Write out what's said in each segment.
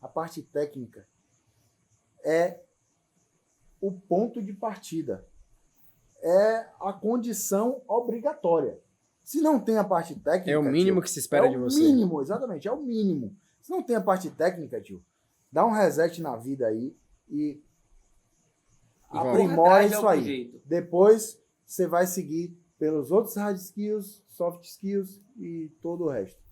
A parte técnica é o ponto de partida. É a condição obrigatória. Se não tem a parte técnica... É o mínimo que se espera de você. É o mínimo, exatamente, é o mínimo. Se não tem a parte técnica, tio, dá um reset na vida aí e aprimora isso aí. Jeito. Depois você vai seguir pelos outros hard skills, soft skills e todo o resto.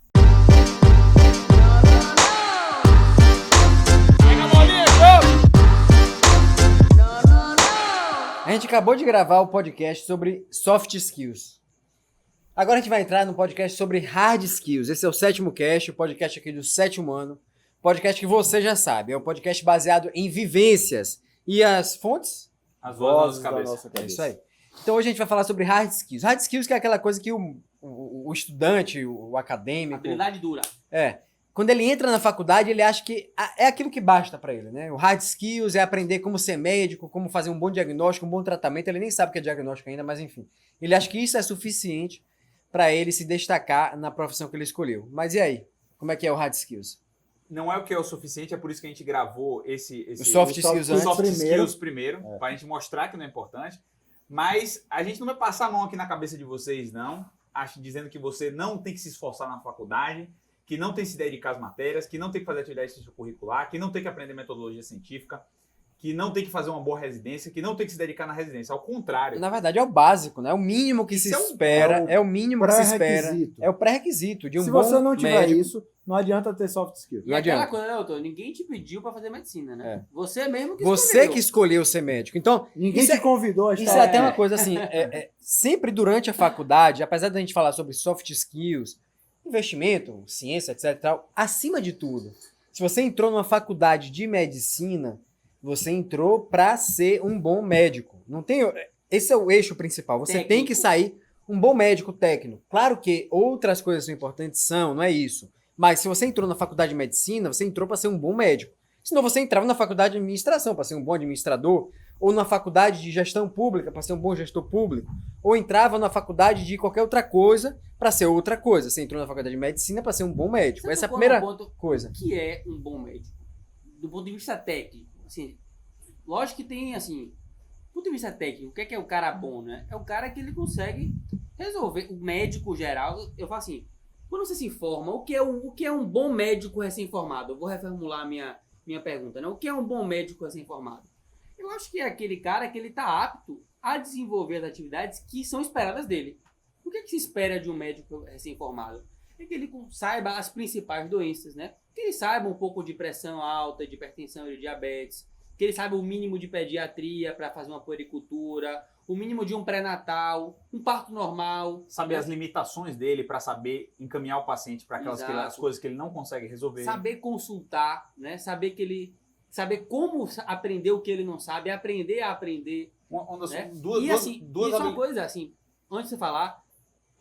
A gente acabou de gravar o podcast sobre soft skills. Agora a gente vai entrar no podcast sobre hard skills. Esse é o 7º cast, o podcast aqui do 7º ano. Podcast que você já sabe. É um podcast baseado em vivências. E as fontes? As vozes da nossa cabeça. É isso aí. Então hoje a gente vai falar sobre hard skills. Hard skills que é aquela coisa que o estudante, o acadêmico... Habilidade dura. Quando ele entra na faculdade, ele acha que é aquilo que basta para ele, né? O hard skills é aprender como ser médico, como fazer um bom diagnóstico, um bom tratamento. Ele nem sabe o que é diagnóstico ainda, mas enfim. Ele acha que isso é suficiente para ele se destacar na profissão que ele escolheu. Mas e aí? Como é que é o hard skills? Não é o que é o suficiente, é por isso que a gente gravou o soft skills primeiro, para a gente mostrar que não é importante. Mas a gente não vai passar a mão aqui na cabeça de vocês, não. Dizendo que você não tem que se esforçar na faculdade, que não tem que se dedicar às matérias, que não tem que fazer atividade extracurricular, que não tem que aprender metodologia científica, que não tem que fazer uma boa residência, que não tem que se dedicar na residência. Ao contrário. Na verdade, é o básico, né? É o mínimo que se espera. É o mínimo que se espera. É o pré-requisito de um bom médico. Se você não tiver isso, não adianta ter soft skills. E aquela coisa, né, doutor? Ninguém te pediu pra fazer medicina, né? Você mesmo que Você que escolheu ser médico. Então, ninguém te convidou a estar... Isso é até uma coisa assim, sempre durante a faculdade, apesar da gente falar sobre soft skills, investimento, ciência, etc. Tal, acima de tudo, se você entrou numa faculdade de medicina, você entrou para ser um bom médico. Não tem, esse é o eixo principal. Você técnico. Tem que sair um bom médico técnico. Claro que outras coisas são importantes, não é isso. Mas se você entrou na faculdade de medicina, você entrou para ser um bom médico. Senão você entrava na faculdade de administração para ser um bom administrador, ou na faculdade de gestão pública para ser um bom gestor público, ou entrava na faculdade de qualquer outra coisa para ser outra coisa. Você entrou na faculdade de medicina para ser um bom médico. Você Essa é a primeira coisa. O que é um bom médico? Do ponto de vista técnico. Assim, lógico que tem, assim, do ponto de vista técnico, o que é o cara bom, né? É o cara que ele consegue resolver. O médico geral, eu falo assim, quando você se informa, o que é um bom médico recém-formado? Eu vou reformular a minha pergunta, né? O que é um bom médico recém-formado? Eu acho que é aquele cara que ele está apto a desenvolver as atividades que são esperadas dele. O que é que se espera de um médico recém-formado? É que ele saiba as principais doenças, né? Que ele saiba um pouco de pressão alta, de hipertensão e de diabetes, que ele saiba o mínimo de pediatria para fazer uma puericultura, o mínimo de um pré-natal, um parto normal. Saber as limitações dele para saber encaminhar o paciente para aquelas as coisas que ele não consegue resolver. Saber consultar, né? Saber como aprender o que ele não sabe, aprender a aprender. Né? Isso é uma coisa, assim, antes de você falar,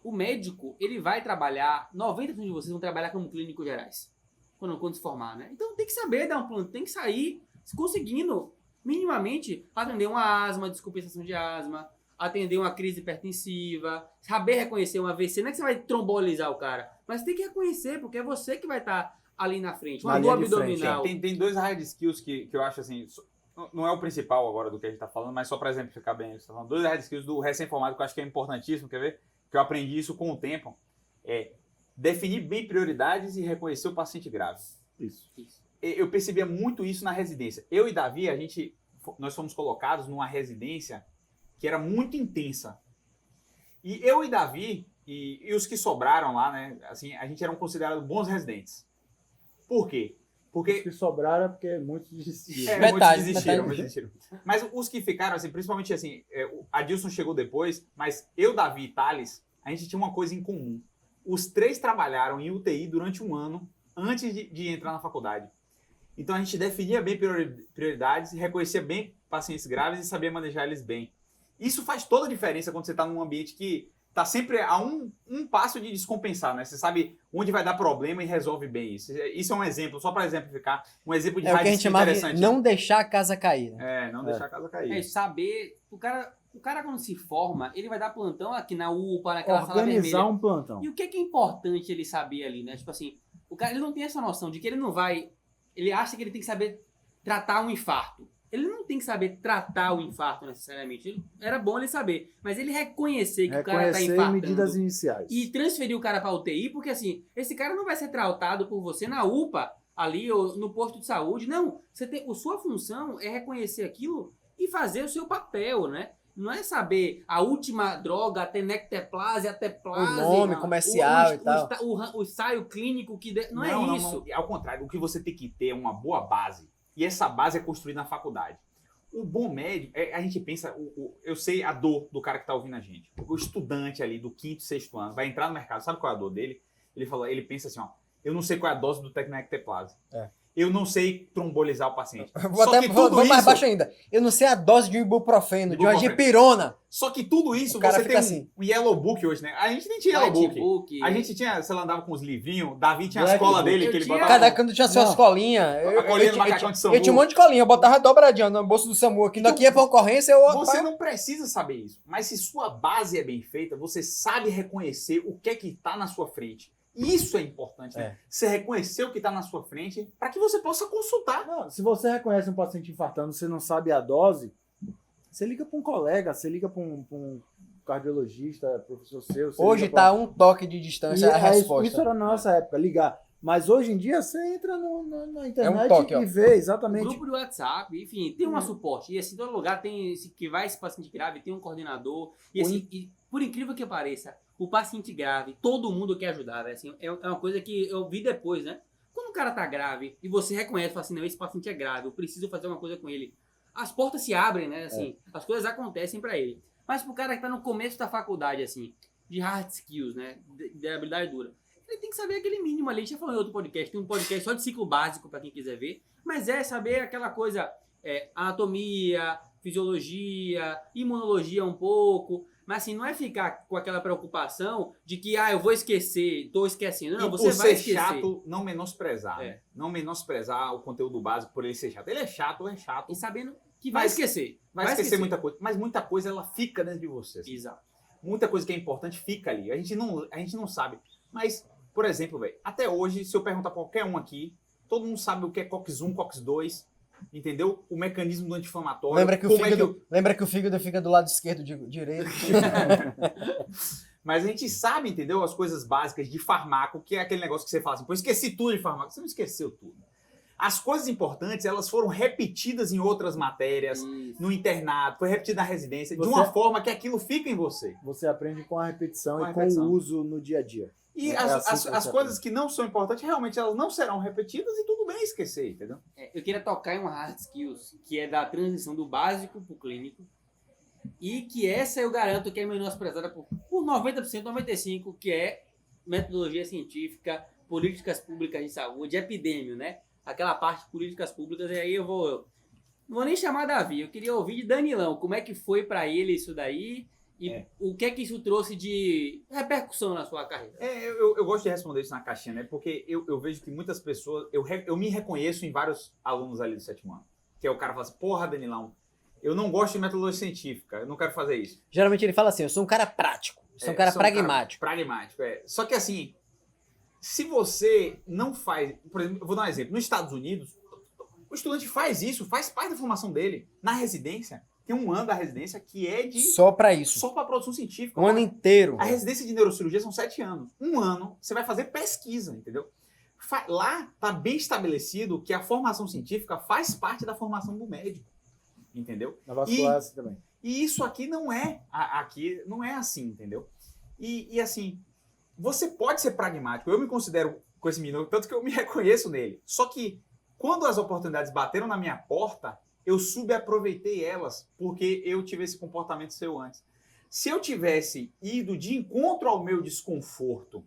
o médico, ele vai trabalhar, 90% de vocês vão trabalhar como clínicos gerais, quando se formar, né? Então tem que saber dar um plano, tem que sair conseguindo, minimamente, atender uma asma, descompensação de asma, atender uma crise hipertensiva, saber reconhecer um AVC, não é que você vai trombolizar o cara, mas tem que reconhecer, porque é você que vai estar ali na frente, uma dor abdominal. Tem dois hard skills que eu acho assim, não é o principal agora do que a gente está falando, mas só para exemplificar bem, você tá falando, dois hard skills do recém-formado que eu acho que é importantíssimo, quer ver? Que eu aprendi isso com o tempo, é definir bem prioridades e reconhecer o paciente grave. Isso. Eu percebia muito isso na residência. Eu e Davi, nós fomos colocados numa residência que era muito intensa. E eu e Davi, e os que sobraram lá, né, assim, a gente eram considerados bons residentes. Por quê? Porque os que sobraram é porque muitos desistiram. Muitos desistiram. Mas os que ficaram, assim, principalmente assim, o Adilson chegou depois, mas eu, Davi e Thales, a gente tinha uma coisa em comum. Os três trabalharam em UTI durante um ano antes de entrar na faculdade. Então a gente definia bem prioridades, reconhecia bem pacientes graves e sabia manejar eles bem. Isso faz toda a diferença quando você está num ambiente que está sempre a um passo de descompensar, né? Você sabe onde vai dar problema e resolve bem isso. Isso é um exemplo, só para exemplificar, um exemplo de hard skill interessante. Não deixar a casa cair. Né? Não deixar a casa cair. Saber, o cara quando se forma, ele vai dar plantão aqui na UPA, naquela sala vermelha. Organizar um plantão. E o que é importante ele saber ali, né? Tipo assim, o cara ele não tem essa noção de que ele não vai ele acha que ele tem que saber tratar um infarto. Ele não tem que saber tratar o infarto necessariamente. Era bom ele saber. Mas ele reconhecer que o cara tá infartando. medidas iniciais. E transferir o cara para UTI, porque assim, esse cara não vai ser tratado por você na UPA, ali, ou no posto de saúde. Não, a sua função é reconhecer aquilo e fazer o seu papel, né? Não é saber a última droga, a tenecteplase, a teplase. O nome comercial e tal. O ensaio clínico que... Não é isso. Não. Ao contrário, o que você tem que ter é uma boa base. E essa base é construída na faculdade. O bom médico, a gente pensa, eu sei a dor do cara que está ouvindo a gente. O estudante ali do 5º, 6º ano vai entrar no mercado, sabe qual é a dor dele? Ele pensa assim, ó, eu não sei qual é a dose do tenecteplase. Eu não sei trombolizar o paciente. Vou mais baixo ainda. Eu não sei a dose de um ibuprofeno, de uma dipirona. Só que tudo isso, o cara você fica tem assim. um Yellow Book hoje, né? A gente nem tinha Yellow Book. A gente tinha, sei lá, andava com os livrinhos. Davi tinha a escola dele, que ele botava... Cada canto tinha suas colinhas. A colinha do macacão de SAMU. Eu tinha um monte de colinha. Eu botava dobradinha no bolso do SAMU aqui. Daqui é pra ocorrência. Você não precisa saber isso. Mas se sua base é bem feita, você sabe reconhecer o que é que tá na sua frente. Isso é importante, né? Você reconhecer o que está na sua frente para que você possa consultar. Não, se você reconhece um paciente infartando, você não sabe a dose, você liga para um colega, você liga para um cardiologista, professor seu. Hoje está um toque de distância a resposta. Isso era na nossa época, ligar. Mas hoje em dia você entra na internet toque, e vê exatamente. Grupo do WhatsApp, enfim, tem um suporte. E assim, todo lugar tem que vai esse paciente grave, tem um coordenador. E assim, por incrível que pareça, o paciente grave, todo mundo quer ajudar, véio. Assim, é uma coisa que eu vi depois, né? Quando o cara tá grave e você reconhece, fala assim, não, esse paciente é grave, eu preciso fazer uma coisa com ele. As portas se abrem, né? Assim, as coisas acontecem para ele. Mas pro cara que tá no começo da faculdade, assim, de hard skills, né? De habilidade dura, ele tem que saber aquele mínimo ali. A gente já falou em outro podcast, tem um podcast só de ciclo básico para quem quiser ver. Mas é saber aquela coisa, anatomia, fisiologia, imunologia um pouco. Mas assim, não é ficar com aquela preocupação de que, eu vou esquecer, tô esquecendo. Não, você vai esquecer. Chato, não menosprezar. Né? Não menosprezar o conteúdo básico por ele ser chato. Ele é chato. E sabendo que vai esquecer. Vai esquecer muita coisa. Mas muita coisa, ela fica dentro de você. Assim. Exato. Muita coisa que é importante fica ali. A gente não sabe. Mas, por exemplo, velho, até hoje, se eu perguntar pra qualquer um aqui, todo mundo sabe o que é COX-1, COX-2, entendeu? O mecanismo do anti-inflamatório. Lembra que o fígado fica do lado esquerdo, direito. Mas a gente sabe, entendeu? As coisas básicas de farmaco, que é aquele negócio que você fala assim, pô, esqueci tudo de farmaco. Você não esqueceu tudo. As coisas importantes, elas foram repetidas em outras matérias, no internato, foi repetida na residência, de uma forma que aquilo fica em você. Você aprende com a repetição e com o uso no dia a dia. E as coisas que não são importantes, realmente elas não serão repetidas e tudo bem esquecer, entendeu? Eu queria tocar em uma hard skills, que é da transição do básico para o clínico. E que essa eu garanto que é menosprezada por 90%, 95%, que é metodologia científica, políticas públicas de saúde, epidêmio, né? Aquela parte de políticas públicas, e aí não vou nem chamar Davi, eu queria ouvir de Danilão, como é que foi para ele isso daí e o que é que isso trouxe de repercussão na sua carreira? Eu gosto de responder isso na caixinha, né? Porque eu vejo que muitas pessoas, eu me reconheço em vários alunos ali do 7º ano, que é o cara fala assim, porra, Danilão, eu não gosto de metodologia científica, eu não quero fazer isso. Geralmente ele fala assim, eu sou um cara prático, sou um cara pragmático. Pragmático. Só que assim, se você não faz... Por exemplo, eu vou dar um exemplo. Nos Estados Unidos, o estudante faz isso, faz parte da formação dele. Na residência, tem um ano da residência que é de... Só para isso. Só para produção científica. Um ano inteiro. A residência de neurocirurgia são 7 anos. Um ano, você vai fazer pesquisa, entendeu? Lá está bem estabelecido que a formação científica faz parte da formação do médico. Entendeu? Na vascular também. E isso aqui não é assim, entendeu? E assim... Você pode ser pragmático. Eu me considero com esse menino, tanto que eu me reconheço nele. Só que, quando as oportunidades bateram na minha porta, eu subaproveitei elas, porque eu tive esse comportamento seu antes. Se eu tivesse ido de encontro ao meu desconforto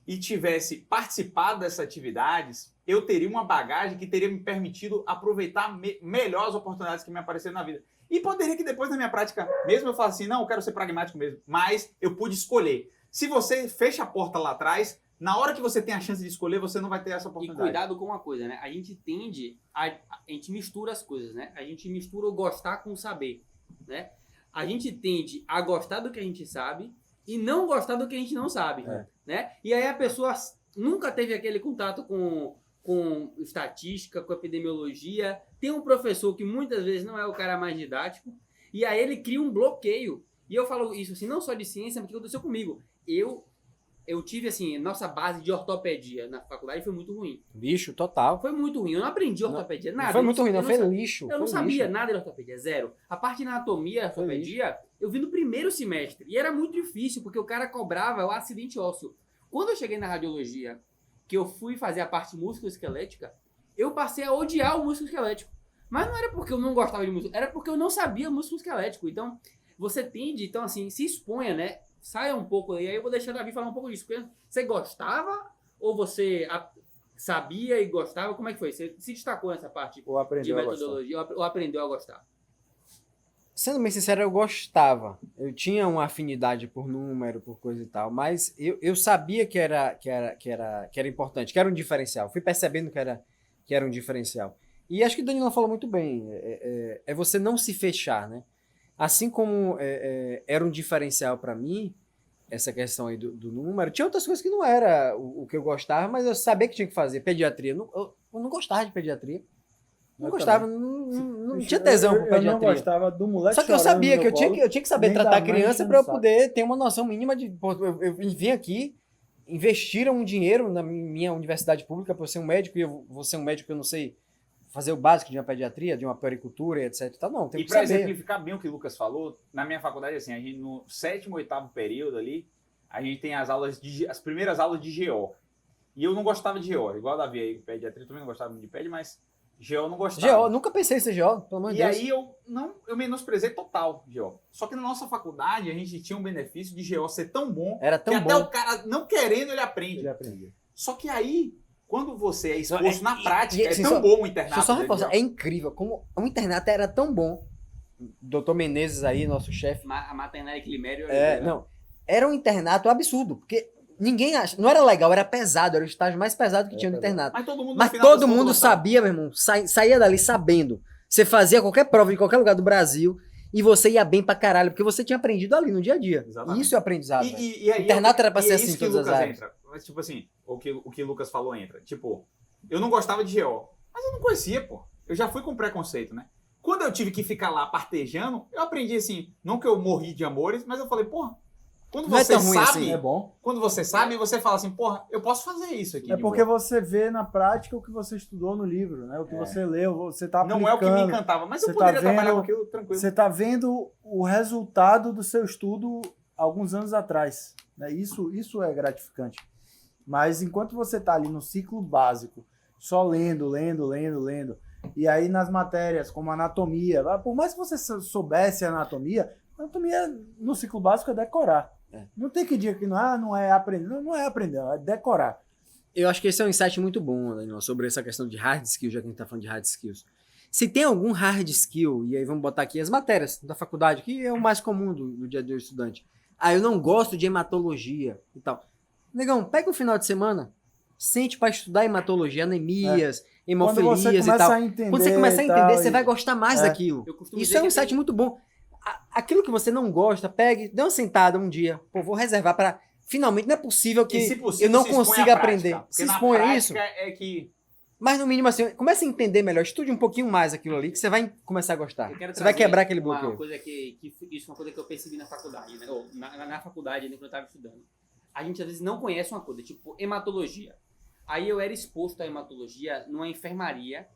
e tivesse participado dessas atividades, eu teria uma bagagem que teria me permitido aproveitar melhor as oportunidades que me apareceram na vida. E poderia que depois, na minha prática, mesmo eu falasse assim, não, eu quero ser pragmático mesmo, mas eu pude escolher. Se você fecha a porta lá atrás, na hora que você tem a chance de escolher, você não vai ter essa oportunidade. E cuidado com uma coisa, né? A gente tende, a gente mistura as coisas, né? A gente mistura o gostar com o saber, né? A gente tende a gostar do que a gente sabe e não gostar do que a gente não sabe, né? E aí a pessoa nunca teve aquele contato com com estatística, com epidemiologia. Tem um professor que muitas vezes não é o cara mais didático, e aí ele cria um bloqueio. E eu falo isso assim, não só de ciência, mas o que aconteceu comigo. Eu tive, assim, nossa base de ortopedia na faculdade foi muito ruim. Lixo, total. Foi muito ruim. Eu não aprendi ortopedia, nada. Não foi muito ruim, não. Eu Foi sabia- lixo. Eu não foi sabia lixo. nada de ortopedia, zero. A parte de anatomia, Foi ortopedia, eu vi no primeiro semestre. E era muito difícil, porque o cara cobrava o acidente ósseo. Quando eu cheguei na radiologia, que eu fui fazer a parte musculoesquelética, eu passei a odiar o músculo esquelético. Mas não era porque eu não gostava de músculo, era porque eu não sabia músculo esquelético. Então, você tende, então assim, se exponha, né? Saia um pouco aí. Aí eu vou deixar o Davi falar um pouco disso. Porque você gostava ou você sabia e gostava? Como é que foi? Você se destacou nessa parte Ou de aprendeu a gostar. metodologia ou aprendeu a gostar? Sendo bem sincero, eu gostava. Eu tinha uma afinidade por número, por coisa e tal, mas eu sabia que era importante, que era um diferencial. Fui percebendo que era um diferencial. E acho que o Danilo falou muito bem. É você não se fechar, né? Assim como era um diferencial para mim, essa questão aí do número, tinha outras coisas que não era o que eu gostava, mas eu sabia que tinha que fazer. Pediatria. Eu não gostava de pediatria. Não Eu gostava, também. não tinha tesão por Eu pediatria. não gostava do moleque Só que eu chorando sabia no que meu eu tinha que saber nem da tratar mãe criança enchendo para eu o saco. poder ter uma noção mínima de. Pô, eu vim aqui, investiram um dinheiro na minha universidade pública para eu ser um médico e eu vou ser um médico que eu não sei fazer o básico de uma pediatria, de uma puericultura, etc. Tá, não, tem E que para saber. exemplificar bem o que o Lucas falou, na minha faculdade, assim, a gente no 7º, 8º período ali, a gente tem as primeiras aulas de GO. E eu não gostava de GO, igual a Davi aí, pediatria, também não gostava muito de pedi, mas GO eu não gostava. GO, nunca pensei em ser GO, pelo amor de E Deus. aí eu menosprezei total GO. Só que na nossa faculdade a gente tinha um benefício de GO ser tão bom Era que tão até bom. o cara não querendo ele aprende. Ele aprendeu. Só que aí, quando você é exposto na prática, assim, é tão só- bom o Deixa internato. eu só dele, reforçar, GO. é incrível como o internato era tão bom. Dr. Menezes aí, nosso chefe. A maternidade Climério... Não. Era um internato absurdo, porque ninguém acha. Não era legal, era pesado, era o estágio mais pesado que tinha no pesado. internato. Mas todo mundo, no Mas final das todo contas, mundo gostava. sabia, meu irmão. Saía dali sabendo. Você fazia qualquer prova em qualquer lugar do Brasil e você ia bem pra caralho, porque você tinha aprendido ali no dia a dia. Exatamente. Isso é aprendizado. velho. E aí, Internato era pra ser é assim isso em que todas as Lucas áreas. entra. Mas, tipo assim, o que o Lucas falou entra. Tipo, eu não gostava de GO, mas eu não conhecia, pô. Eu já fui com preconceito, né? Quando eu tive que ficar lá partejando, eu aprendi assim, não que eu morri de amores, mas eu falei, porra, quando Não é você tão ruim sabe, assim. É bom. quando você sabe, você fala assim, porra, eu posso fazer isso aqui. É de porque boa. você vê na prática o que você estudou no livro, né? O que você leu, você tá aplicando. Não é o que me encantava, mas eu Você tá poderia trabalhar vendo- com aquilo tranquilo. Você está vendo o resultado do seu estudo alguns anos atrás, né? Isso é gratificante. Mas enquanto você está ali no ciclo básico, só lendo, e aí nas matérias como anatomia, por mais que você soubesse anatomia no ciclo básico é decorar. É. Não tem que dizer que não é aprender, não é aprender, é decorar. Eu acho que esse é um insight muito bom, Daniel, sobre essa questão de hard skills, já que a gente tá falando de hard skills. Se tem algum hard skill, e aí vamos botar aqui as matérias da faculdade, que é o mais comum do dia a dia do estudante. Ah, eu não gosto de hematologia e tal. Negão, pega um final de semana, sente para estudar hematologia, anemias, Quando você hemofilias e começa tal. a entender, Quando você começar a e tal, entender, você e- vai gostar mais daquilo. Eu costumo Isso dizer é um que insight tem- muito bom. Aquilo que você não gosta, pegue, dê uma sentada um dia. Pô, vou reservar para... Finalmente, não é possível que E, se possível, eu não se expõe à consiga prática, aprender. porque Se na expõe a isso. prática é que Mas no mínimo assim, comece a entender melhor, estude um pouquinho mais aquilo ali, que você vai começar a gostar. Eu quero Você vai trazer quebrar aquele uma bloqueio. coisa isso é uma coisa que eu percebi na faculdade, né? Ou na faculdade, né, quando eu estava estudando. A gente às vezes não conhece uma coisa, tipo hematologia. Aí eu era exposto à hematologia numa enfermaria,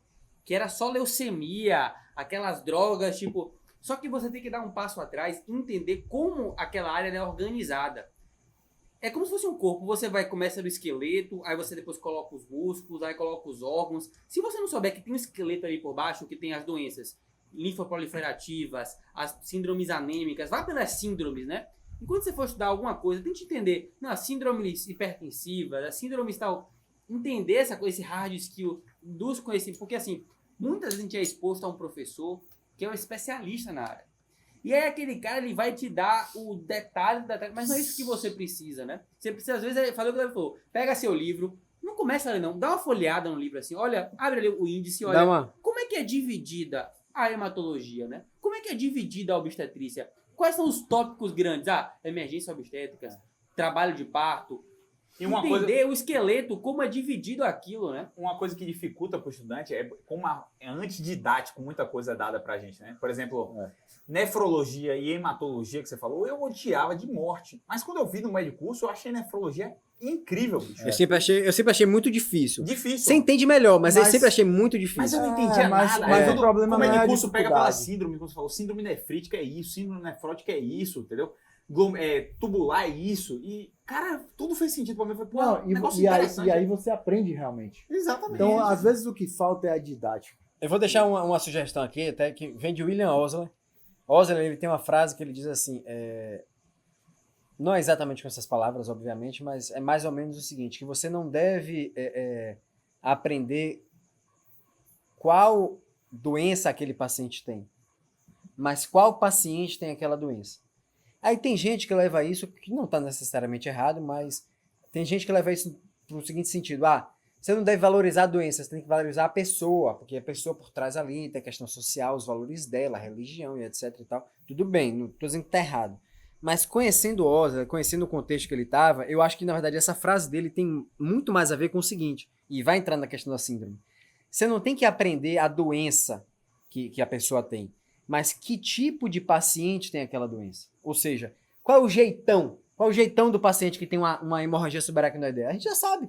que era só leucemia, aquelas drogas, tipo... Só que você tem que dar um passo atrás e entender como aquela área é organizada. É como se fosse um corpo. Você começa do esqueleto, aí você depois coloca os músculos, aí coloca os órgãos. Se você não souber que tem um esqueleto ali por baixo, que tem as doenças linfoproliferativas, as síndromes anêmicas, vai pelas síndromes, né? E quando você for estudar alguma coisa, tente entender. Não, as síndromes hipertensivas, as síndromes tal. Entender essa coisa, esse hard skill dos conhecimentos. Porque assim, muitas vezes a gente é exposto a um professor que é um especialista na área. E aí aquele cara, ele vai te dar o detalhe, mas não é isso que você precisa, né? Você precisa, às vezes, fazer o que ele falou. Pega seu livro, não começa a ler não, dá uma folheada no livro assim, olha, abre ali o índice, olha, Dá uma... como é que é dividida a hematologia, né? Como é que é dividida a obstetrícia? Quais são os tópicos grandes? Ah, emergência obstétrica, trabalho de parto. E uma entender o esqueleto, como é dividido aquilo, né? Uma coisa que dificulta para o estudante é como é antididático, muita coisa dada pra gente, né? Por exemplo, nefrologia e hematologia que você falou, eu odiava de morte. Mas quando eu vi no meio de curso, eu achei nefrologia incrível, bicho. Eu sempre achei muito difícil. Difícil. Você entende melhor, mas eu Mas- sempre achei muito difícil. Mas eu não entendia mas nada. o problema o não é meio a de curso pega pela dificuldade. síndrome, como você falou, síndrome nefrítica é isso, síndrome nefrótica é isso, entendeu? Tubular é isso. E, cara, tudo fez sentido pra mim. Eu falei, pô, Não, negócio e interessante. aí você aprende realmente. Exatamente. Então, às vezes, o que falta é a didática. Eu vou deixar uma sugestão aqui, até que vem de William Osler. Osler, ele tem uma frase que ele diz assim, não é exatamente com essas palavras, obviamente, mas é mais ou menos o seguinte, que você não deve aprender qual doença aquele paciente tem, mas qual paciente tem aquela doença. Aí tem gente que leva isso, que não está necessariamente errado, mas tem gente que leva isso para o seguinte sentido, você não deve valorizar a doença, você tem que valorizar a pessoa, porque a pessoa por trás ali tem a questão social, os valores dela, a religião e etc e tal. Tudo bem, não estou dizendo que está errado. Mas conhecendo o Osler, conhecendo o contexto que ele estava, eu acho que, na verdade, essa frase dele tem muito mais a ver com o seguinte, e vai entrar na questão da síndrome. Você não tem que aprender a doença que a pessoa tem, mas que tipo de paciente tem aquela doença. Ou seja, qual é o jeitão? Qual é o jeitão do paciente que tem uma hemorragia subaracnoideia? A gente já sabe.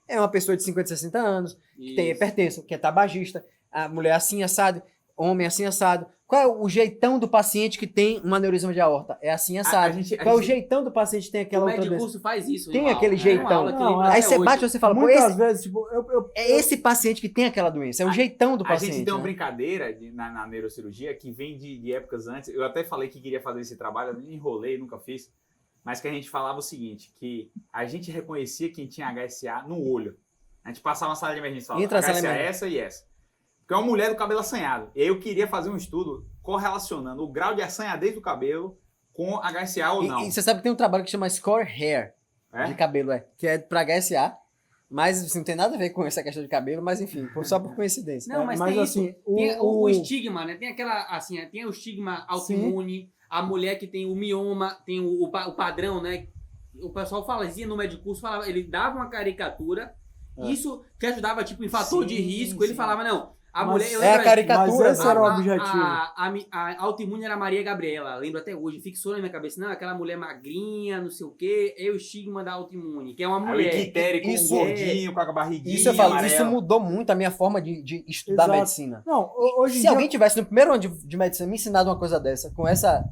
É uma pessoa de 50, 60 anos, que tem hipertenso, que é tabagista, a mulher assim assado, homem assim assado. Qual é o jeitão do paciente que tem um aneurisma de aorta? É assim assado. Qual é o jeitão do paciente que tem aquela O outra médico doença? curso faz isso. Tem em uma aquele aula, jeitão. uma aula que eu Não, lembro Aí até você hoje. bate e você fala, pô, Muitas vezes, tipo, é esse paciente que tem aquela doença. É o jeitão do A paciente. gente tem uma né? brincadeira na neurocirurgia que vem de épocas antes. Eu até falei que queria fazer esse trabalho, eu enrolei, nunca fiz. Mas que a gente falava o seguinte, que a gente reconhecia quem tinha HSA no olho. A gente passava uma sala de emergência e falava, Entra a sala de HSA é emergência. essa e essa. Porque é uma mulher do cabelo assanhado. E aí eu queria fazer um estudo correlacionando o grau de assanhadez do cabelo com HSA ou não. E você sabe que tem um trabalho que chama Score Hair, É? de cabelo, que é pra HSA. Mas assim, não tem nada a ver com essa questão de cabelo, mas enfim, só por coincidência. Não, mas Mas, tem assim, isso. Tem o estigma, né? Tem aquela, assim, tem o estigma autoimune, a mulher que tem o mioma, tem o padrão, né? O pessoal fazia no médico curso, falava, ele dava uma caricatura, isso que ajudava, tipo, em fator Sim, de risco. Ele sim. falava, não, a Mas mulher... eu é a lembro- caricatura, Mas esse era o a- objetivo. A autoimune era a Maria Gabriela, lembro até hoje, fixou na minha cabeça, não, aquela mulher magrinha, não sei o quê, é o estigma da autoimune, que é uma Aí o mulher. ictérico, Isso um gordinho, com a barriguinha Isso eu falo, amarela. isso mudou muito a minha forma de estudar Exato. medicina. Não, hoje em Se dia... alguém tivesse no primeiro ano de medicina me ensinado uma coisa dessa, com essa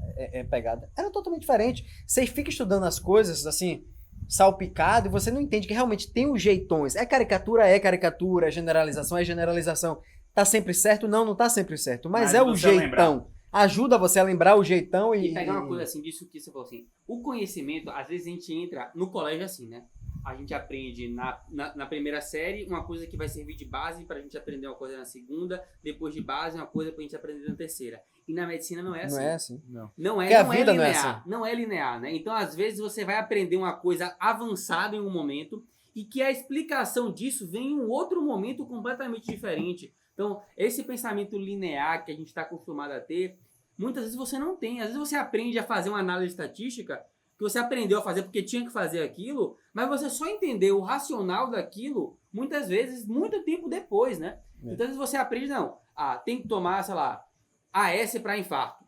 pegada, era totalmente diferente. Você fica estudando as coisas, assim, salpicado, e você não entende que realmente tem os jeitões. É caricatura, é generalização, é generalização. Tá sempre certo? Não, não tá sempre certo. Mas é o Ajuda você a jeitão. Ajuda você a lembrar o jeitão E pegar uma coisa assim, disso que você falou assim, o conhecimento, às vezes a gente entra no colégio assim, né? A gente aprende na primeira série uma coisa que vai servir de base pra gente aprender uma coisa na segunda, depois de base uma coisa pra gente aprender na terceira. E na medicina não é assim. Não é assim. Não. Porque a vida não é linear. assim. Não é linear, né? Então, às vezes, você vai aprender uma coisa avançada em um momento e que a explicação disso vem em um outro momento completamente diferente. Então, esse pensamento linear que a gente está acostumado a ter, muitas vezes você não tem. Às vezes você aprende a fazer uma análise estatística que você aprendeu a fazer porque tinha que fazer aquilo, mas você só entendeu o racional daquilo, muitas vezes, muito tempo depois, né? Então, às vezes você aprende, não, tem que tomar, sei lá, AS para infarto.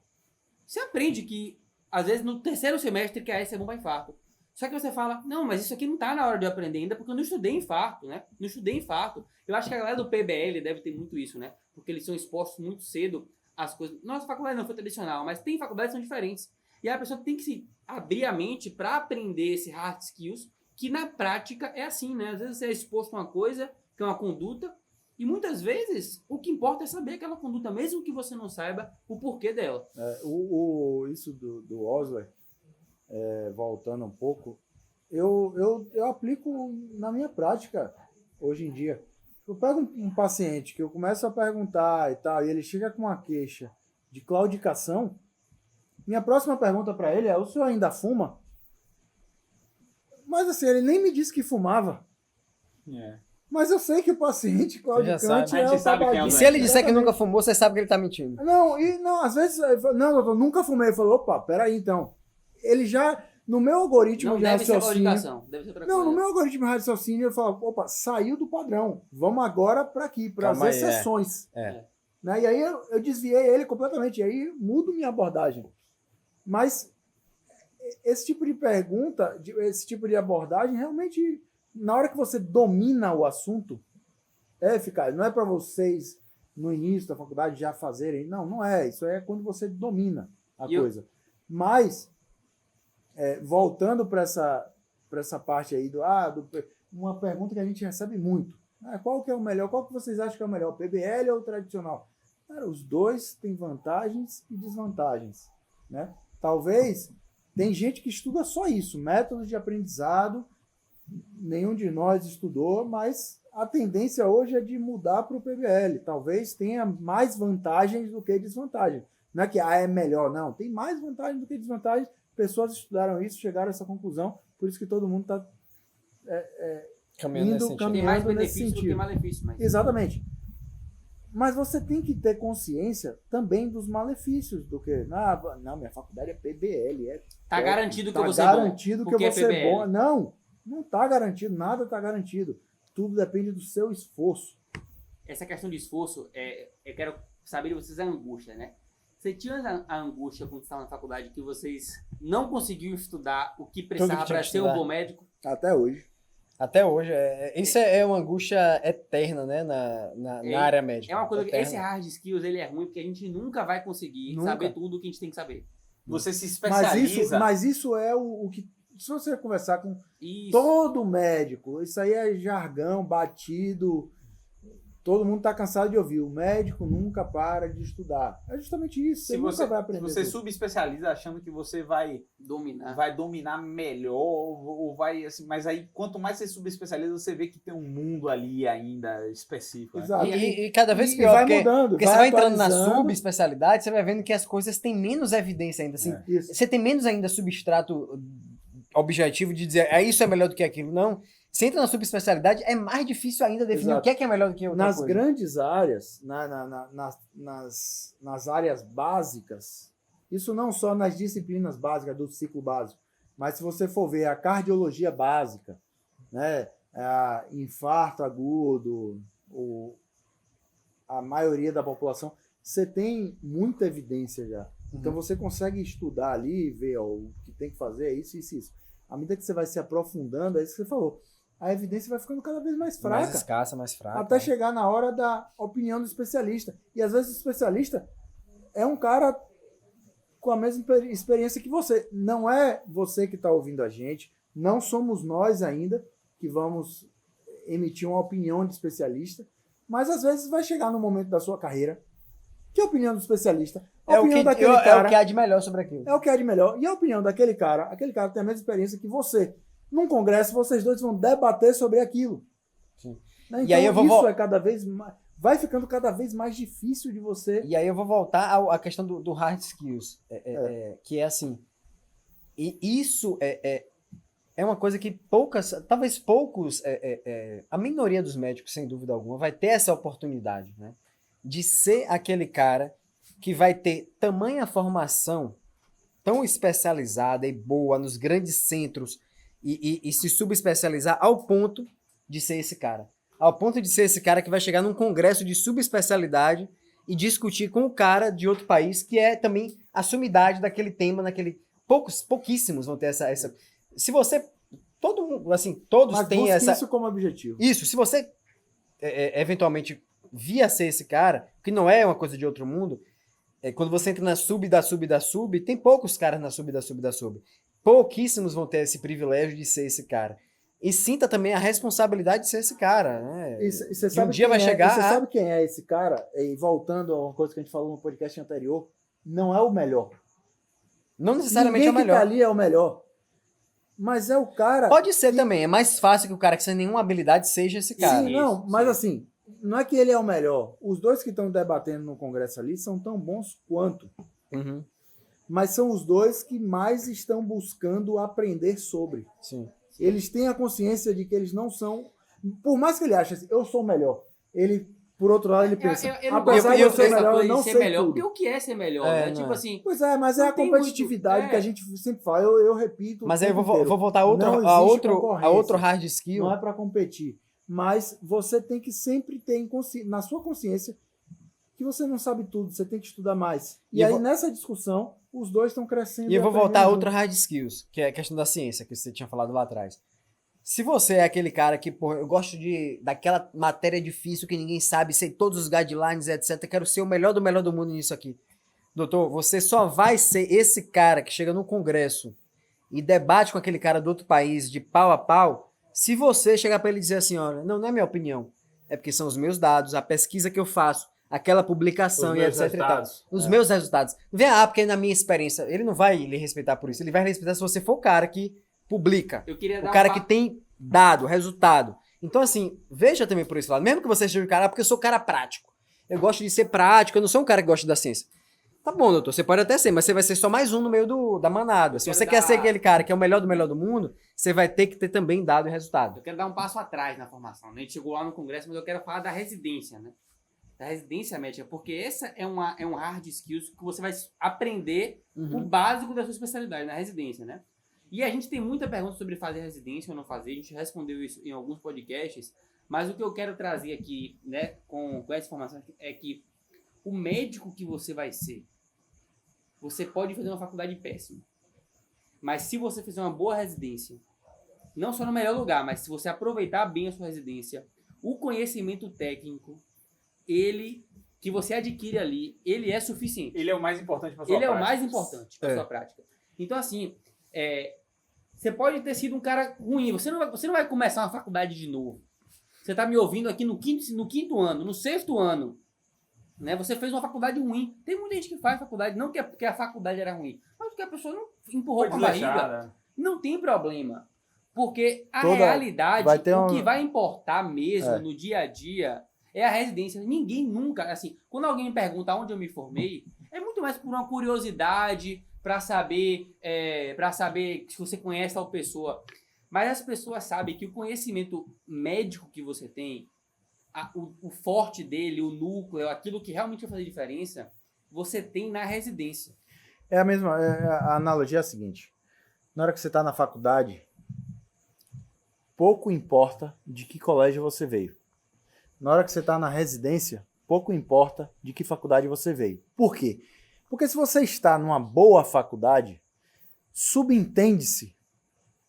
Você aprende que, às vezes, no terceiro semestre que AS é bom para infarto. Só que você fala, não, mas isso aqui não tá na hora de eu aprender ainda, porque eu não estudei infarto, né? Não estudei infarto. Eu acho que a galera do PBL deve ter muito isso, né? Porque eles são expostos muito cedo às coisas. Nossa faculdade não foi tradicional, mas tem faculdades que são diferentes. E a pessoa tem que se abrir a mente para aprender esse hard skills, que na prática é assim, né? Às vezes você é exposto a uma coisa, que é uma conduta, e muitas vezes o que importa é saber aquela conduta, mesmo que você não saiba o porquê dela. Isso do Osler, voltando um pouco, eu aplico na minha prática hoje em dia. Eu pego um paciente que eu começo a perguntar e tal, e ele chega com uma queixa de claudicação, minha próxima pergunta para ele é, o senhor ainda fuma? Mas assim, ele nem me disse que fumava. Mas eu sei que o paciente claudicante sabe. A gente é o sabe quem é o tabagismo. E se ele disser que Exatamente. nunca fumou, você sabe que ele tá mentindo. Não, às vezes, não, doutor, nunca fumei. Ele falou, opa, peraí então. Ele já No meu algoritmo Não de deve ser raciocínio... qualificação, deve ser outra Não, coisa. no meu algoritmo de raciocínio eu falo, opa, saiu do padrão. Vamos agora para aqui, para as Calma aí, exceções. É. Né? E aí eu desviei ele completamente. E aí mudo minha abordagem. Mas esse tipo de pergunta, esse tipo de abordagem, realmente, na hora que você domina o assunto, é eficaz. Não é para vocês, no início da faculdade, já fazerem. Não, não é. Isso é quando você domina a coisa. Mas, voltando para essa parte aí uma pergunta que a gente recebe muito. Qual que é o melhor? Qual que vocês acham que é o melhor? O PBL ou o tradicional? Cara, os dois têm vantagens e desvantagens. Né? Talvez, tem gente que estuda só isso, métodos de aprendizado, nenhum de nós estudou, mas a tendência hoje é de mudar para o PBL. Talvez tenha mais vantagens do que desvantagens. Não é que é melhor, não. Tem mais vantagens do que desvantagens. Pessoas estudaram isso, chegaram a essa conclusão, por isso que todo mundo está Caminhando nesse sentido. Tem mais caminhando nesse benefício do que sentido. malefício. Mas... Exatamente. Mas você tem que ter consciência também dos malefícios do que. Não, minha faculdade é PBL. Tá garantido que tá eu vou ser garantido bom. que eu Porque vou ser PBL. bom. Não tá garantido, nada tá garantido. Tudo depende do seu esforço. Essa questão de esforço, eu quero saber de vocês a angústia, né? Você tinha a angústia quando estava na faculdade que vocês não conseguiam estudar o que precisava que tinha para que ser um estudar. bom médico? Até hoje. Até hoje. Isso é uma angústia eterna, né? Na área médica. É uma coisa que Eterna. esse hard skills ele é ruim porque a gente nunca vai conseguir Nunca. saber tudo o que a gente tem que saber. Você se Mas especializa. isso é o que. Se você conversar com Isso. todo médico, isso aí é jargão, batido. Todo mundo está cansado de ouvir. O médico nunca para de estudar. É justamente isso. Você nunca vai aprender. você tudo. subespecializa achando que você vai dominar melhor, ou vai assim, mas aí quanto mais você subespecializa, você vê que tem um mundo ali ainda específico. Né? Exato. E cada vez E pior, vai porque, mudando, porque vai você vai entrando na atualizando. subespecialidade, você vai vendo que as coisas têm menos evidência ainda. Assim, Isso. Você tem menos ainda substrato objetivo de dizer isso é melhor do que aquilo. Não. Você entra na subespecialidade, é mais difícil ainda definir Exato. o que é melhor do que outra Nas coisa. grandes áreas, nas áreas básicas, isso não só nas disciplinas básicas do ciclo básico, mas se você for ver a cardiologia básica, né, infarto agudo, a maioria da população, você tem muita evidência já. Então você consegue estudar ali e ver o que tem que fazer, isso. À medida que você vai se aprofundando, é isso que você falou, a evidência vai ficando cada vez mais fraca. Mais escassa, mais fraca. Até chegar na hora da opinião do especialista. E às vezes o especialista é um cara com a mesma experiência que você. Não é você que está ouvindo a gente, não somos nós ainda que vamos emitir uma opinião de especialista, mas às vezes vai chegar no momento da sua carreira que a opinião do especialista, a opinião daquele cara, é o que há de melhor sobre aquilo. é o que há de melhor. E a opinião daquele cara tem a mesma experiência que você. Num congresso, vocês dois vão debater sobre aquilo. Sim. Né? Então, E aí eu vou isso é cada vez mais... Vai ficando cada vez mais difícil de você... E aí eu vou voltar à questão do hard skills, que é assim, e isso é uma coisa que talvez poucos, a minoria dos médicos, sem dúvida alguma, vai ter essa oportunidade, né, de ser aquele cara que vai ter tamanha formação tão especializada e boa nos grandes centros e se subespecializar ao ponto de ser esse cara. Ao ponto de ser esse cara que vai chegar num congresso de subespecialidade e discutir com o cara de outro país que é também a sumidade daquele tema, pouquíssimos vão ter essa... Se você... Todo mundo, assim, todos Mas têm busque essa... isso como objetivo. Isso, se você eventualmente via ser esse cara, que não é uma coisa de outro mundo, quando você entra na sub da sub da sub, tem poucos caras na sub da sub da sub. Pouquíssimos vão ter esse privilégio de ser esse cara. E sinta também a responsabilidade de ser esse cara. Né? E você sabe dia vai chegar Você a- sabe quem é esse cara? E voltando a uma coisa que a gente falou no podcast anterior, não é o melhor. Não necessariamente é o Ninguém que tá melhor. ali é o melhor. Mas é o cara... Pode ser também, é mais fácil que o cara que sem nenhuma habilidade seja esse cara. Sim, não, Isso, mas sim. assim, não é que ele é o melhor. Os dois que estão debatendo no congresso ali são tão bons quanto. Uhum, Mas são os dois que mais estão buscando aprender sobre. sim. Eles têm a consciência de que eles não são... Por mais que ele ache assim, eu sou o melhor. Ele, por outro lado, ele pensa, Eu não apesar gosto de eu ser dessa melhor, eu coisa não de ser sei melhor, tudo. porque o que é ser melhor, É, né? não Tipo é. assim, Pois é, mas é Não a tem competitividade muito- que a gente sempre fala. Eu repito. Mas o aí eu tempo vou inteiro. voltar a Não existe a concorrência. outro hard skill. Não é para competir. Mas você tem que sempre ter na sua consciência que você não sabe tudo, você tem que estudar mais. E E eu aí, vou- nessa discussão, os dois estão crescendo. E eu vou aprendendo voltar a junto. outro hard skills, que é a questão da ciência, que você tinha falado lá atrás. Se você é aquele cara que, pô, eu gosto daquela matéria difícil que ninguém sabe, sei todos os guidelines, etc, quero ser o melhor do mundo nisso aqui. Doutor, você só vai ser esse cara que chega no congresso e debate com aquele cara do outro país de pau a pau, se você chegar para ele e dizer assim, olha, não é minha opinião, é porque são os meus dados, a pesquisa que eu faço, aquela publicação Os e meus etc e tal. resultados. Os meus resultados. Não vem, porque é na minha experiência. Ele não vai lhe respeitar por isso, ele vai lhe respeitar se você for o cara que publica. eu queria dar O cara um que papo- tem dado, resultado. Então, assim, veja também por esse lado. Mesmo que você seja o cara, porque eu sou cara prático. Eu gosto de ser prático, eu não sou um cara que gosta da ciência. Tá bom, doutor, você pode até ser, mas você vai ser só mais um no meio da manada. Se quero você quer dar- ser aquele cara que é o melhor do mundo, você vai ter que ter também dado e resultado. Eu quero dar um passo atrás na formação, né? A gente chegou lá no congresso, mas eu quero falar da residência, né? Da residência médica, porque essa é um hard skills que você vai aprender o básico da sua especialidade na residência, né? E a gente tem muita pergunta sobre fazer residência ou não fazer, a gente respondeu isso em alguns podcasts, mas o que eu quero trazer aqui, né, com essa informação é que o médico que você vai ser, você pode fazer uma faculdade péssima, mas se você fizer uma boa residência, não só no melhor lugar, mas se você aproveitar bem a sua residência, o conhecimento técnico, ele que você adquire ali, ele é suficiente. Ele é o mais importante para sua Ele é o prática. mais importante para É. sua prática. Então, assim, você pode ter sido um cara ruim, você não vai começar uma faculdade de novo. Você está me ouvindo aqui no quinto ano, no sexto ano, né? Você fez uma faculdade ruim. Tem muita gente que faz faculdade, não porque a faculdade era ruim, mas porque a pessoa não empurrou Foi com a barriga. desleixada. Não tem problema. Porque a Toda- realidade, vai ter o um- que vai importar mesmo É. no dia a dia é a residência. Ninguém nunca, assim, quando alguém me pergunta onde eu me formei, é muito mais por uma curiosidade, para saber se você conhece tal pessoa. Mas as pessoas sabem que o conhecimento médico que você tem, o forte dele, o núcleo, aquilo que realmente vai fazer diferença, você tem na residência. É a mesma. A analogia é a seguinte: na hora que você está na faculdade, pouco importa de que colégio você veio. Na hora que você está na residência, pouco importa de que faculdade você veio. Por quê? Porque se você está numa boa faculdade, subentende-se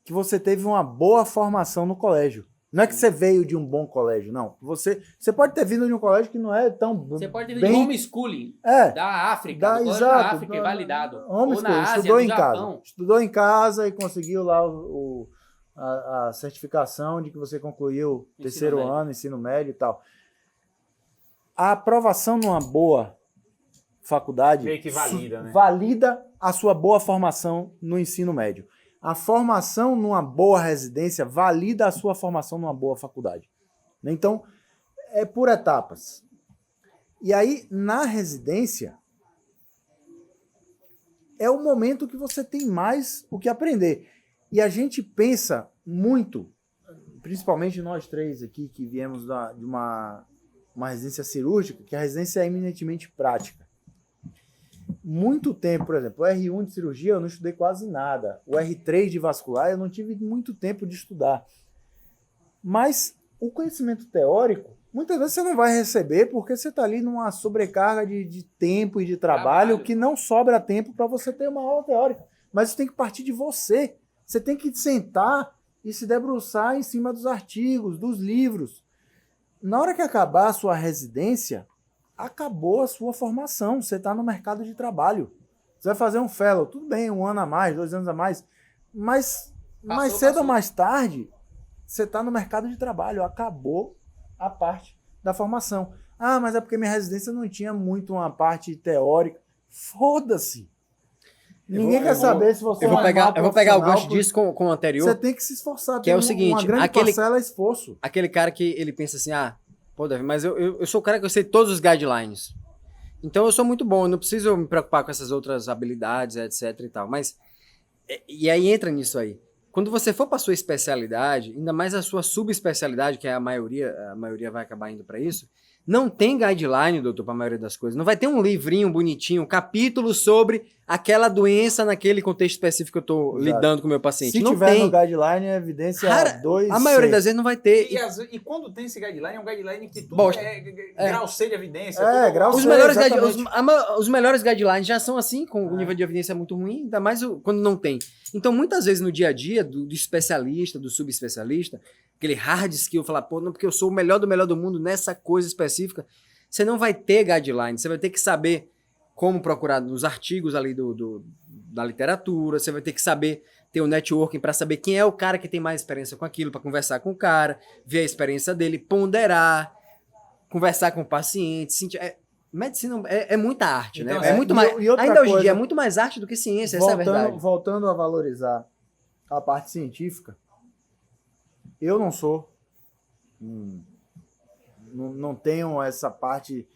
que você teve uma boa formação no colégio. Não é que você veio de um bom colégio, não. Você pode ter vindo de um colégio que não é tão Você pode ter bem... de homeschooling É, da África, da, do colégio exato, da África, validado. Ou Homeschooling, na Ásia, estudou no em Japão. casa. Estudou em casa e conseguiu lá a certificação de que você concluiu o terceiro médio. ano, ensino médio e tal. A aprovação numa boa faculdade Meio que valida, né? valida a sua boa formação no ensino médio. A formação numa boa residência valida a sua formação numa boa faculdade. Então, é por etapas. E aí, na residência, é o momento que você tem mais o que aprender. E a gente pensa muito, principalmente nós três aqui, que viemos de uma residência cirúrgica, que a residência é eminentemente prática. Muito tempo, por exemplo, o R1 de cirurgia eu não estudei quase nada. O R3 de vascular eu não tive muito tempo de estudar. Mas o conhecimento teórico, muitas vezes você não vai receber porque você está ali numa sobrecarga de tempo e de trabalho que não sobra tempo para você ter uma aula teórica. Mas isso tem que partir de você. Você tem que sentar e se debruçar em cima dos artigos, dos livros. Na hora que acabar a sua residência, acabou a sua formação. Você está no mercado de trabalho. Você vai fazer um fellow, tudo bem, 1 ano a mais, 2 anos a mais, mas mais cedo ou mais tarde, você está no mercado de trabalho. Acabou a parte da formação. Ah, mas é porque minha residência não tinha muito uma parte teórica. Foda-se. Ninguém quer saber se você Eu vou é um pegar mau o gancho profissional, disso com o anterior. Você tem que se esforçar. Que é o Uma seguinte, grande aquele- parcela é esforço. Aquele cara que ele pensa assim, pô, Davi, mas eu sou o cara que eu sei todos os guidelines. Então eu sou muito bom, eu não preciso me preocupar com essas outras habilidades, etc e tal. Mas, e aí entra nisso aí. Quando você for para sua especialidade, ainda mais a sua subespecialidade, que é a maioria vai acabar indo para isso, Não tem guideline, doutor, para a maioria das coisas. Não vai ter um livrinho bonitinho, um capítulo sobre aquela doença naquele contexto específico que eu estou Exato. lidando com o meu paciente. Se não tiver tem. no guideline, é evidência Rara- 2. A maioria das vezes não vai ter. E quando tem esse guideline, é um guideline que tudo Bosta. é grau C de evidência. É, tudo- grau Os C, melhores, exatamente. os melhores guidelines já são assim, com o nível de evidência muito ruim, ainda mais quando não tem. Então, muitas vezes no dia a dia, do especialista, do subespecialista, aquele hard skill, falar, pô, não, porque eu sou o melhor do mundo nessa coisa específica, você não vai ter guidelines, você vai ter que saber como procurar nos artigos ali da literatura, você vai ter que saber ter o networking para saber quem é o cara que tem mais experiência com aquilo, para conversar com o cara, ver a experiência dele, ponderar, conversar com o paciente, sentir... medicina é muita arte, Então, né? É muito e mais, outra ainda hoje em coisa, dia é muito mais arte do que ciência, essa é a verdade. Voltando a valorizar a parte científica, eu não sou, não tenho essa parte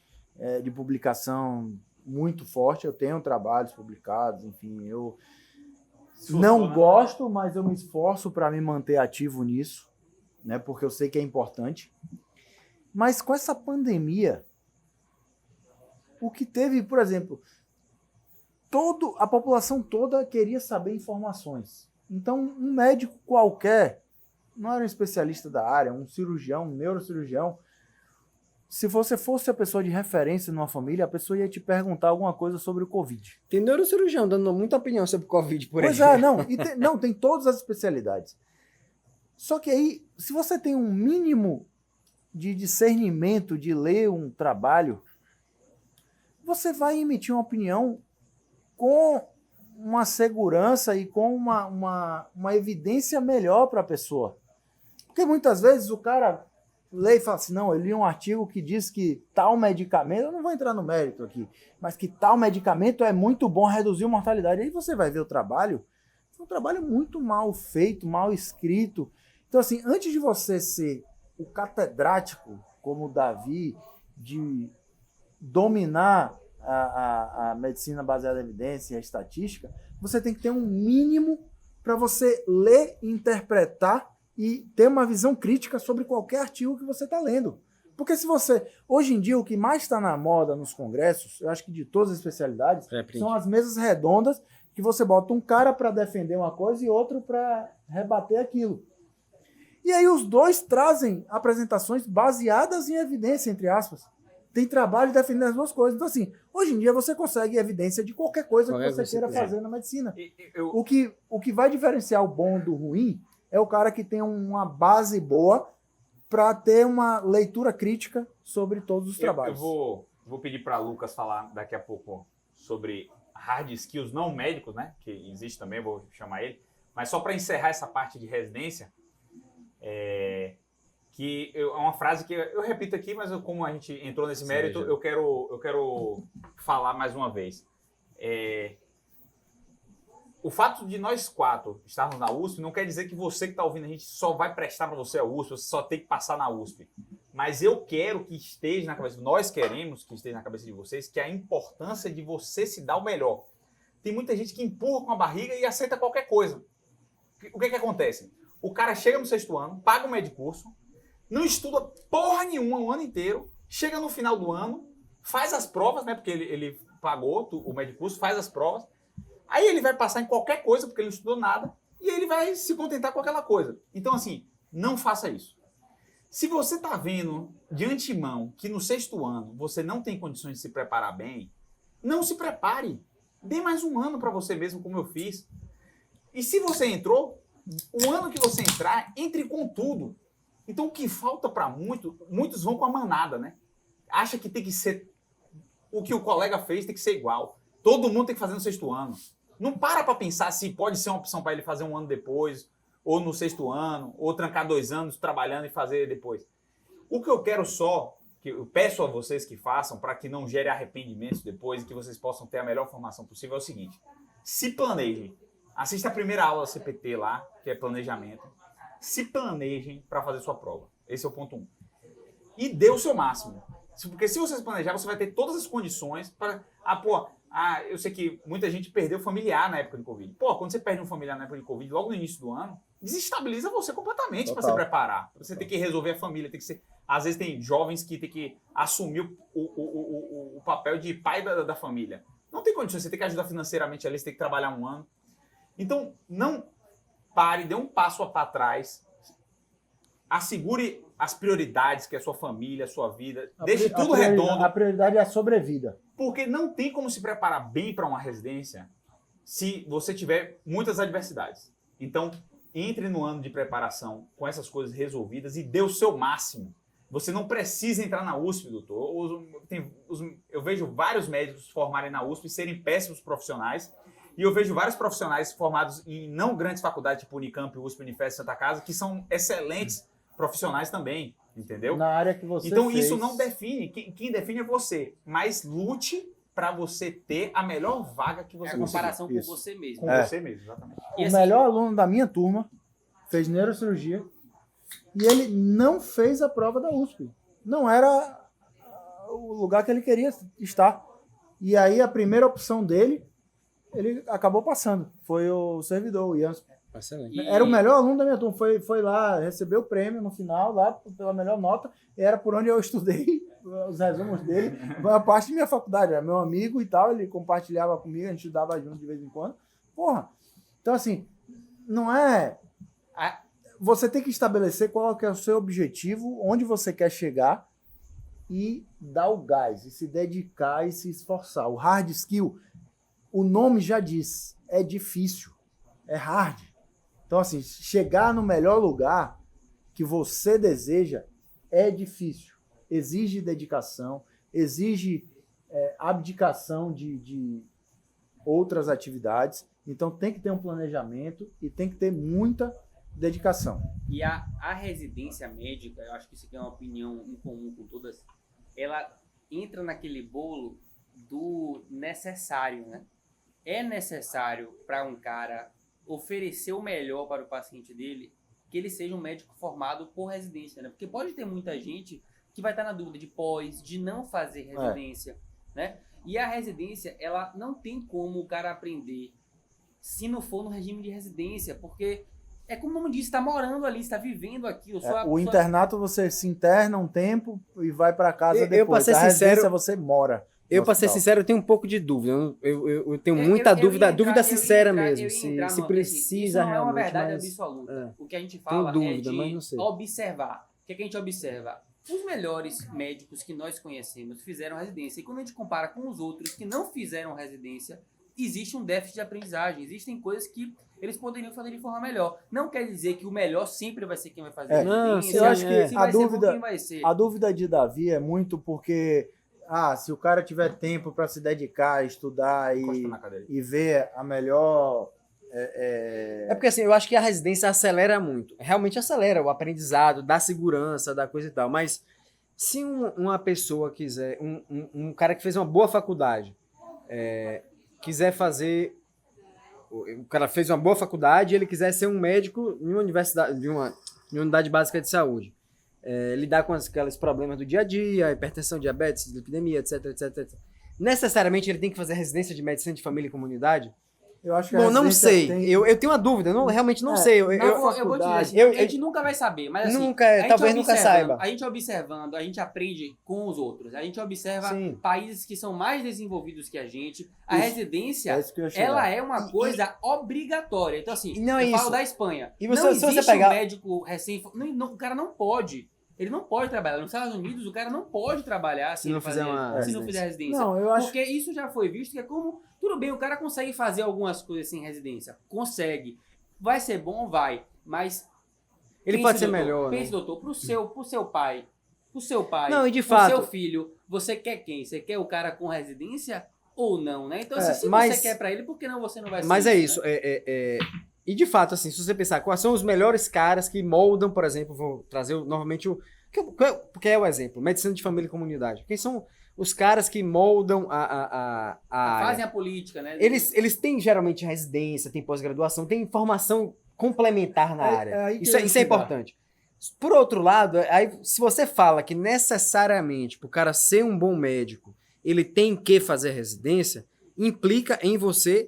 de publicação muito forte, eu tenho trabalhos publicados, enfim, eu não gosto, mas eu me esforço para me manter ativo nisso, né, porque eu sei que é importante. Mas com essa pandemia, o que teve, por exemplo, a população toda queria saber informações. Então, um médico qualquer, não era um especialista da área, um cirurgião, um neurocirurgião, se você fosse a pessoa de referência numa família, a pessoa ia te perguntar alguma coisa sobre o Covid. Tem neurocirurgião dando muita opinião sobre o Covid por aí. Pois é, não. Não, tem todas as especialidades. Só que aí, se você tem um mínimo de discernimento de ler um trabalho, você vai emitir uma opinião com uma segurança e com uma evidência melhor para a pessoa. Porque muitas vezes o cara lê e fala assim, não, eu li um artigo que diz que tal medicamento, eu não vou entrar no mérito aqui, mas que tal medicamento é muito bom reduzir a mortalidade. Aí você vai ver o trabalho, é um trabalho muito mal feito, mal escrito. Então, assim, antes de você ser o catedrático, como o Davi, de dominar a medicina baseada em evidência e a estatística, você tem que ter um mínimo para você ler, interpretar e ter uma visão crítica sobre qualquer artigo que você está lendo. Porque se você... Hoje em dia, o que mais está na moda nos congressos, eu acho que de todas as especialidades, são as mesas redondas que você bota um cara para defender uma coisa e outro para rebater aquilo. E aí os dois trazem apresentações baseadas em evidência, entre aspas. Tem trabalho defendendo as duas coisas. Então, assim, hoje em dia você consegue evidência de qualquer coisa que você queira fazer na medicina. O que vai diferenciar o bom do ruim é o cara que tem uma base boa para ter uma leitura crítica sobre todos os trabalhos. Eu vou pedir para Lucas falar daqui a pouco sobre hard skills não médicos, né? Que existe também, vou chamar ele. Mas só para encerrar essa parte de residência, que é uma frase que eu repito aqui, mas como a gente entrou nesse mérito, eu quero falar mais uma vez. O fato de nós quatro estarmos na USP não quer dizer que você que está ouvindo a gente só vai prestar para você a USP, você só tem que passar na USP. Mas eu quero que esteja na cabeça, nós queremos que esteja na cabeça de vocês, que a importância de você se dar o melhor. Tem muita gente que empurra com a barriga e aceita qualquer coisa. O que acontece? O cara chega no 6º ano, paga o médio curso, não estuda porra nenhuma o ano inteiro, chega no final do ano, faz as provas, né? Porque ele pagou o médio curso, faz as provas. Aí ele vai passar em qualquer coisa, porque ele não estudou nada, e ele vai se contentar com aquela coisa. Então, assim, não faça isso. Se você está vendo de antemão que no 6º ano você não tem condições de se preparar bem, não se prepare. Dê mais um ano para você mesmo, como eu fiz. E se você entrou, o ano que você entrar, entre com tudo. Então, o que falta para muitos vão com a manada, né? Acha que tem que ser o que o colega fez, tem que ser igual. Todo mundo tem que fazer no 6º ano. Não para pensar se pode ser uma opção para ele fazer um ano depois, ou no 6º ano, ou trancar 2 anos trabalhando e fazer depois. O que eu quero que eu peço a vocês que façam, para que não gere arrependimentos depois e que vocês possam ter a melhor formação possível, é o seguinte: se planejem. Assista a primeira aula da CPT lá, que é planejamento. Se planejem para fazer sua prova. Esse é o ponto 1. E dê o seu máximo. Porque se você se planejar, você vai ter todas as condições para... eu sei que muita gente perdeu familiar na época de Covid. Quando você perde um familiar na época de Covid, logo no início do ano, desestabiliza você completamente para Total. se preparar. Você tem que resolver a família, tem que ser... Às vezes tem jovens que tem que assumir o papel de pai da família. Não tem condições, você tem que ajudar financeiramente ali, você tem que trabalhar um ano. Então, não pare, dê um passo para trás, assegure as prioridades, que é a sua família, a sua vida, deixe tudo redondo. A prioridade é a sobrevida. Porque não tem como se preparar bem para uma residência se você tiver muitas adversidades. Então, entre no ano de preparação com essas coisas resolvidas e dê o seu máximo. Você não precisa entrar na USP, doutor. Eu vejo vários médicos formarem na USP e serem péssimos profissionais. E eu vejo vários profissionais formados em não grandes faculdades, tipo Unicamp, USP, Unifesp, Santa Casa, que são excelentes profissionais também, entendeu? Na área que você Então fez. isso não define, quem define é você. Mas lute para você ter a melhor vaga que É você a comparação com Isso. você mesmo. Com É. você mesmo, exatamente. E O assim, melhor aluno da minha turma fez neurocirurgia e ele não fez a prova da USP. Não era o lugar que ele queria estar. E aí a primeira opção dele, ele acabou passando. Foi o servidor, o Ianso. Excelente. Era o melhor aluno da minha turma. Foi lá, recebeu o prêmio no final, lá pela melhor nota. E era por onde eu estudei os resumos dele. Foi a parte da minha faculdade. Era meu amigo e tal. Ele compartilhava comigo, a gente estudava junto de vez em quando. Porra. Então, assim, não é... Você tem que estabelecer qual que é o seu objetivo, onde você quer chegar e dar o gás, e se dedicar e se esforçar. O hard skill, o nome já diz, é difícil, é hard. Então, assim, chegar no melhor lugar que você deseja é difícil. Exige dedicação, exige abdicação de outras atividades. Então, tem que ter um planejamento e tem que ter muita dedicação. E a residência médica, eu acho que isso aqui é uma opinião em comum com todas, ela entra naquele bolo do necessário, né? É necessário para um cara oferecer o melhor para o paciente dele que ele seja um médico formado por residência, né? Porque pode ter muita gente que vai estar na dúvida de pós, de não fazer residência, né? E a residência, ela não tem como o cara aprender se não for no regime de residência, porque é como o nome diz, está morando ali, está vivendo aquilo. O internato você se interna um tempo e vai para casa Eu, depois. pra ser A residência sincero, você mora. eu, no pra ser hospital. sincero, eu tenho um pouco de dúvida. Eu tenho muita dúvida, dúvida sincera mesmo. Se precisa isso não é uma realmente. verdade Mas... absoluta. O que a gente Tenho fala dúvida, é mas de não sei. observar. O que a gente observa? Os melhores médicos que nós conhecemos fizeram residência. E quando a gente compara com os outros que não fizeram residência, existe um déficit de aprendizagem. Existem coisas que eles poderiam fazer de forma melhor. Não quer dizer que o melhor sempre vai ser quem vai fazer Não, residência. eu acho que se a vai ser bom, dúvida- quem vai ser. A dúvida de Davi é muito porque se o cara tiver tempo para se dedicar, estudar Encosta na cadeira. e ver a melhor... É porque assim, eu acho que a residência acelera muito. Realmente acelera o aprendizado, dá segurança, dá coisa e tal. Mas se uma pessoa quiser, um cara que fez uma boa faculdade, quiser fazer. O cara fez uma boa faculdade e ele quiser ser um médico em uma universidade, de uma unidade básica de saúde. Lidar com aqueles problemas do dia a dia, hipertensão, diabetes, epidemia, etc, etc, etc. Necessariamente ele tem que fazer residência de medicina de família e comunidade? Eu acho que a Bom, não residência sei. tem- Eu tenho uma dúvida. Realmente não sei. Eu vou te dizer assim, eu- a gente nunca vai saber, mas assim, Nunca, a gente talvez nunca observando, saiba. A gente observando, a gente aprende com os outros. A gente observa Sim. países que são mais desenvolvidos que a gente. A Isso. residência, É isso que eu ia chegar. ela é uma coisa obrigatória. Então assim, E não é eu falo isso. da Espanha. E você- não se você existe pegar- um médico recém... o cara não pode. Ele não pode trabalhar. Nos Estados Unidos, o cara não pode trabalhar Se não fizer uma se não fizer residência. Não, eu acho Porque isso já foi visto que é como... Tudo bem, o cara consegue fazer algumas coisas sem residência. Consegue. Vai ser bom? Vai. Mas... Ele pense, pode ser doutor, melhor. Pense, Né? doutor, pro seu pai. Pro seu pai. Não, e de pro fato- seu filho. Você quer quem? Você quer o cara com residência ou não, né? Então, assim, se mas- você quer pra ele, por que não você não vai ser Mas é isso. né? E de fato, assim, se você pensar quais são os melhores caras que moldam, por exemplo, vou trazer novamente porque é o exemplo, medicina de família e comunidade. Quem são os caras que moldam a área? Fazem a política, né? Eles têm geralmente residência, têm pós-graduação, têm formação complementar na área. aí que Isso eu é ia chegar. importante. Por outro lado, aí, se você fala que necessariamente para o cara ser um bom médico, ele tem que fazer residência, implica em você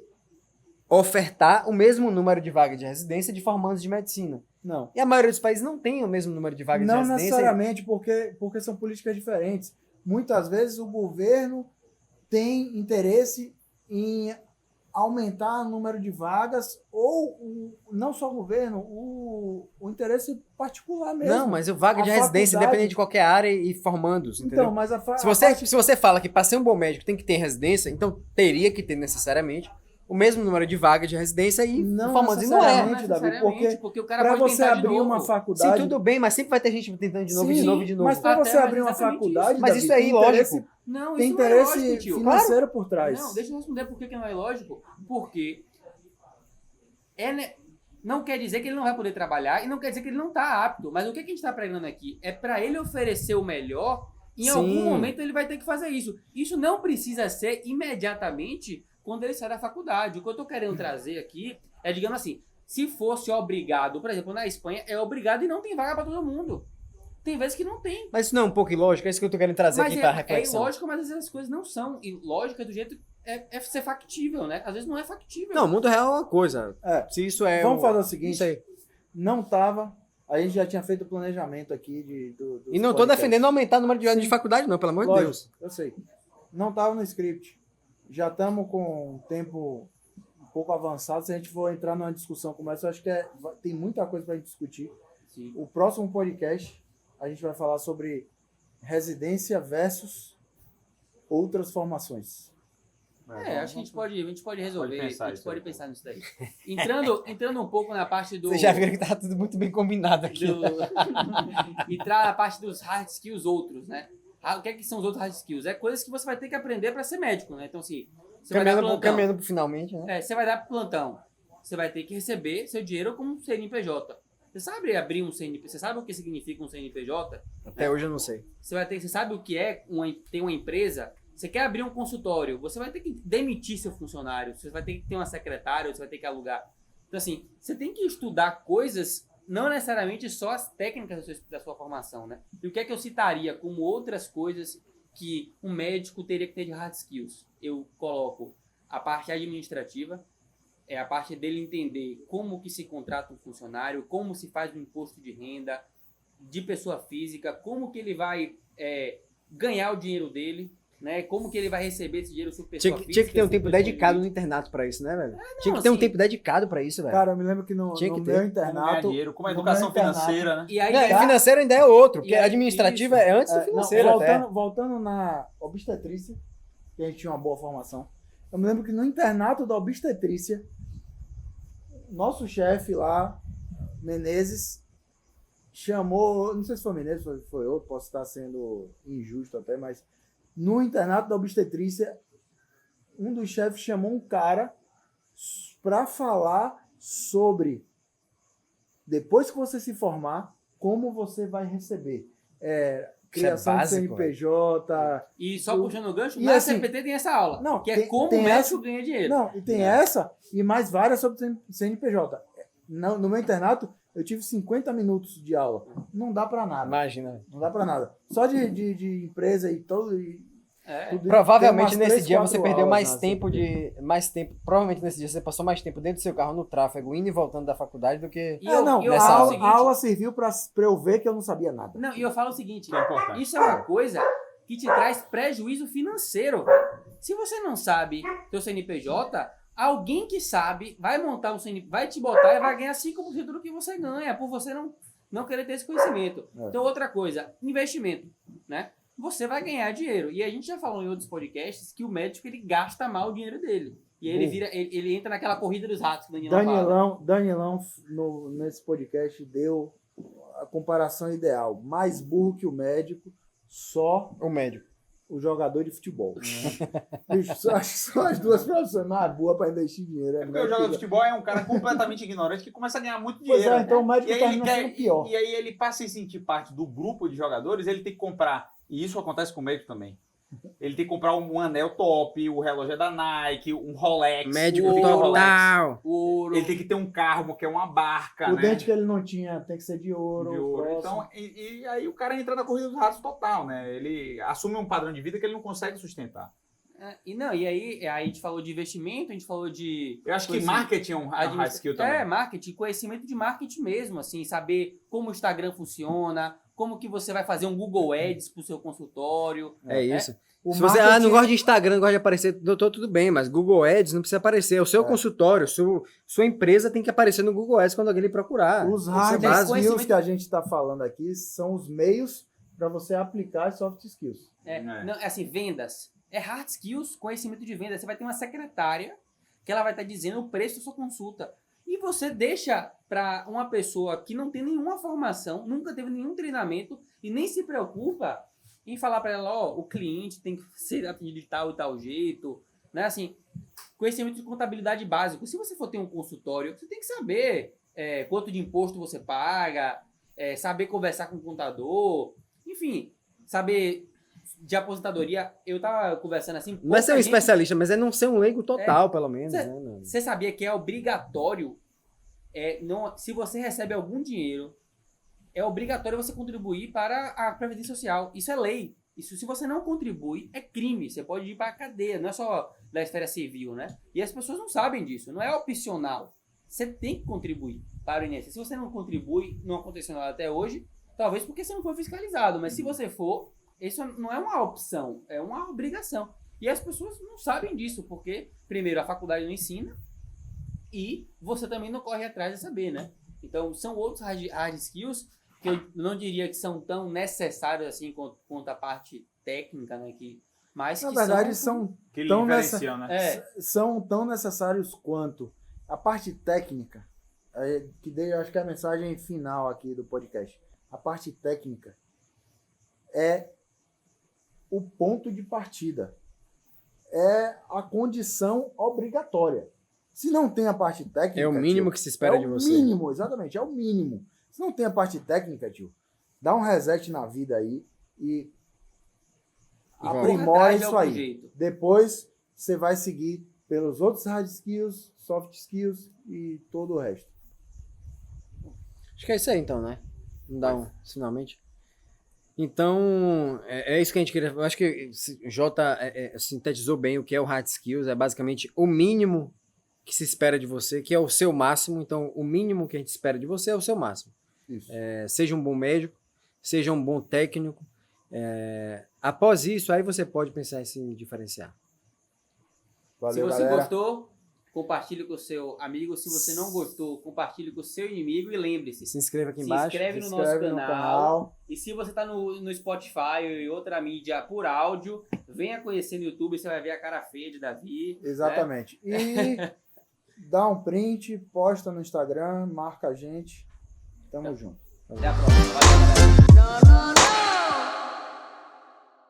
ofertar o mesmo número de vagas de residência de formandos de medicina. Não. E a maioria dos países não tem o mesmo número de vagas de Não residência. necessariamente, porque são políticas diferentes. Muitas vezes o governo tem interesse em aumentar o número de vagas, ou não só o governo, o interesse particular mesmo. Não, mas o vaga A de residência, faculdade- independente de qualquer área e formandos, entendeu? Então, mas Se você fala que para ser um bom médico tem que ter residência, então teria que ter necessariamente o mesmo número de vagas de residência e Não formandos. E não é. necessariamente, Davi, porque o cara para pode você tentar de abrir novo. uma Sim, faculdade... tudo bem, mas sempre vai ter gente tentando de novo, Sim, de novo, de novo. Mas para Até, você mas abrir uma exatamente faculdade, Mas Davi, isso aí, tem lógico. interesse- Não, Tem isso não é lógico, interesse tio. financeiro por trás. Não, deixa eu responder por que não é lógico. Porque não quer dizer que ele não vai poder trabalhar e não quer dizer que ele não está apto. Mas o que a gente está pregando aqui é para ele oferecer o melhor. Em Sim. algum momento ele vai ter que fazer isso. Isso não precisa ser imediatamente quando ele sai da faculdade. O que eu estou querendo trazer aqui é, digamos assim, se fosse obrigado, por exemplo, na Espanha é obrigado e não tem vaga para todo mundo. Tem vezes que não tem. Mas isso não é um pouco ilógico, é isso que eu tô querendo trazer Mas aqui pra é reflexão. ilógico, mas às vezes as coisas não são. E lógica do jeito é ser factível, né? Às vezes não é factível. Não, o mundo real é uma coisa. É. Se isso é. Vamos fazer o Não seguinte, sei. não tava, a gente já tinha feito o planejamento aqui dos E não tô podcasts. defendendo aumentar o número de anos Sim. de faculdade, não, pelo amor de Lógico, Deus. eu sei. Não tava no script. Já estamos com um tempo um pouco avançado. Se a gente for entrar numa discussão como essa, eu acho que tem muita coisa para a gente discutir. Sim. O próximo podcast, a gente vai falar sobre residência versus outras formações. Acho que a gente pode resolver. pensar A gente isso pode aí. pensar nisso daí. Entrando um pouco na parte do. Vocês já viram que tá tudo muito bem combinado aqui. Entrar na parte dos hard skills outros, né? O que é que são os outros hard skills? É coisas que você vai ter que aprender para ser médico, né? Então, assim, você vai dar plantão. Caminhando pro finalmente, né? Você vai dar plantão. Você vai ter que receber seu dinheiro como um CNPJ. Você sabe abrir um CNPJ? Você sabe o que significa um CNPJ? Até hoje eu não sei. Você sabe o que é ter uma empresa? Você quer abrir um consultório, você vai ter que demitir seu funcionário, você vai ter que ter uma secretária, você vai ter que alugar. Então, assim, você tem que estudar coisas, não necessariamente só as técnicas da sua formação, né? E o que é que eu citaria como outras coisas que um médico teria que ter de hard skills? Eu coloco a parte administrativa, é a parte dele entender como que se contrata um funcionário, como se faz o imposto de renda, de pessoa física, como que ele vai ganhar o dinheiro dele, né? Como que ele vai receber esse dinheiro sobre pessoa física. Tinha que ter um sobre tempo pessoa dedicado no jurídica. internato pra isso, né, velho? Tinha que ter um assim, tempo dedicado pra isso, velho. Cara, eu me lembro que no Tinha que meu ter. Como ganhar internato... dinheiro, como a no educação meu internato- financeira, né? E aí, Não, financeiro ainda é outro, porque E aí, administrativa isso. é antes do Não, financeiro até. voltando na obstetrícia, que a gente tinha uma boa formação, eu me lembro que no internato da obstetrícia, nosso chefe lá, Menezes, chamou, não sei se foi Menezes, foi outro, posso estar sendo injusto até, mas no internato da obstetrícia, um dos chefes chamou um cara para falar sobre, depois que você se formar, como você vai receber. Criação básico, de CNPJ. E só puxando o gancho, E na assim- CPT tem essa aula, Não, que é tem- como tem o médico essa- ganha dinheiro. Não, e tem essa e mais várias sobre CNPJ. No meu internato, eu tive 50 minutos de aula. Não dá para nada. Imagina. Não dá para nada. Só de empresa e todo. Tudo, Provavelmente tem umas nesse dia 3, você 4 perdeu aulas mais na tempo CPT. mais tempo. Provavelmente nesse dia você passou mais tempo dentro do seu carro no tráfego, indo e voltando da faculdade do que. E Não, eu a falo o aula, seguinte- a aula serviu para eu ver que eu não sabia nada. Não, e eu falo o seguinte, Que é importante. isso é uma coisa que te traz prejuízo financeiro, velho. Se você não sabe teu CNPJ, alguém que sabe vai montar um CNPJ, vai te botar e vai ganhar 5% do que você ganha, por você não querer ter esse conhecimento. Então, outra coisa, investimento, né? Você vai ganhar dinheiro. E a gente já falou em outros podcasts que o médico, ele gasta mal o dinheiro dele. E aí ele entra naquela corrida dos ratos que o Danilo fala. Danilão nesse podcast deu a comparação ideal. Mais burro que o médico, só O médico. o jogador de futebol. Bicho, acho que são as duas profissões mais boas para investir dinheiro. É porque o jogador de futebol é um cara completamente ignorante que começa a ganhar muito Pois dinheiro. é, então o médico E aí, termina sendo pior. e aí ele passa a se sentir parte do grupo de jogadores, ele tem que comprar, e isso acontece com o médico também. Ele tem que comprar um anel top, o relógio é da Nike, um Rolex. Médico ele tem um Rolex, total. Ouro. ele tem que ter um carro, que é uma barca, O né? dente que ele não tinha tem que ser de ouro. De ouro. próximo. Então, e aí o cara entra na corrida dos ratos total, né? Ele assume um padrão de vida que ele não consegue sustentar. E aí a gente falou de investimento, a gente falou de... Eu acho que marketing é um hard skill também. Marketing, conhecimento de marketing mesmo, assim, saber como o Instagram funciona, como que você vai fazer um Google Ads pro seu consultório. É isso. O Se você marketing- não gosta de Instagram, não gosta de aparecer, doutor, tudo bem, mas Google Ads não precisa aparecer. O seu consultório, sua empresa tem que aparecer no Google Ads quando alguém lhe procurar. Os Isso é hard básico. skills que a gente está falando aqui são os meios para você aplicar as soft skills. Não, assim, vendas. É hard skills, conhecimento de vendas. Você vai ter uma secretária que ela vai estar dizendo o preço da sua consulta. E você deixa para uma pessoa que não tem nenhuma formação, nunca teve nenhum treinamento e nem se preocupa em falar para ela, ó, o cliente tem que ser atendido de tal e tal jeito, né? Assim, conhecimento de contabilidade básico. Se você for ter um consultório, você tem que saber quanto de imposto você paga, saber conversar com o contador, enfim, saber de aposentadoria. Eu tava conversando assim... Não é ser um pouca gente- especialista, mas é não ser um leigo total, pelo menos. Cê- Né? Não. Você sabia que é obrigatório, se você recebe algum dinheiro, é obrigatório você contribuir para a Previdência Social. Isso é lei. Isso, se você não contribui, é crime. Você pode ir para a cadeia. Não é só da esfera civil, né? E as pessoas não sabem disso. Não é opcional. Você tem que contribuir para o INSS. Se você não contribui, não aconteceu nada até hoje, talvez porque você não foi fiscalizado. Mas se você for, isso não é uma opção, é uma obrigação. E as pessoas não sabem disso, porque, primeiro, a faculdade não ensina e você também não corre atrás de saber, né? Então, são outros hard skills que eu não diria que são tão necessários assim quanto a parte técnica, né? Mas Na que verdade, são... são Que Então, diferenciam, né? são tão necessários quanto a parte técnica, que dei, acho que é a mensagem final aqui do podcast. A parte técnica é o ponto de partida. É a condição obrigatória. Se não tem a parte técnica... É o mínimo que se espera de você. É o mínimo, exatamente, é o mínimo. Se não tem a parte técnica, tio, dá um reset na vida aí e Vamos. aprimora Atrás de isso algum aí. jeito. Depois você vai seguir pelos outros hard skills, soft skills e todo o resto. Acho que é isso aí, então, né? Vamos dar finalmente. Então, é isso que a gente queria. Eu acho que o Jota sintetizou bem o que é o hard skills. É basicamente o mínimo que se espera de você, que é o seu máximo. Então, o mínimo que a gente espera de você é o seu máximo. Isso. Seja um bom médico, seja um bom técnico. Após isso, aí você pode pensar em se diferenciar. Valeu, Se você galera. gostou, compartilhe com o seu amigo. Se você não gostou, compartilhe com o seu inimigo. E lembre-se, Se inscreva aqui se embaixo. inscreve Se no nosso inscreve no canal. E se você tá no Spotify e outra mídia por áudio, venha conhecer no YouTube, você vai ver a cara feia de Davi. Exatamente. E dá um print, posta no Instagram, marca a gente. Tamo junto. Até a próxima. Valeu, galera.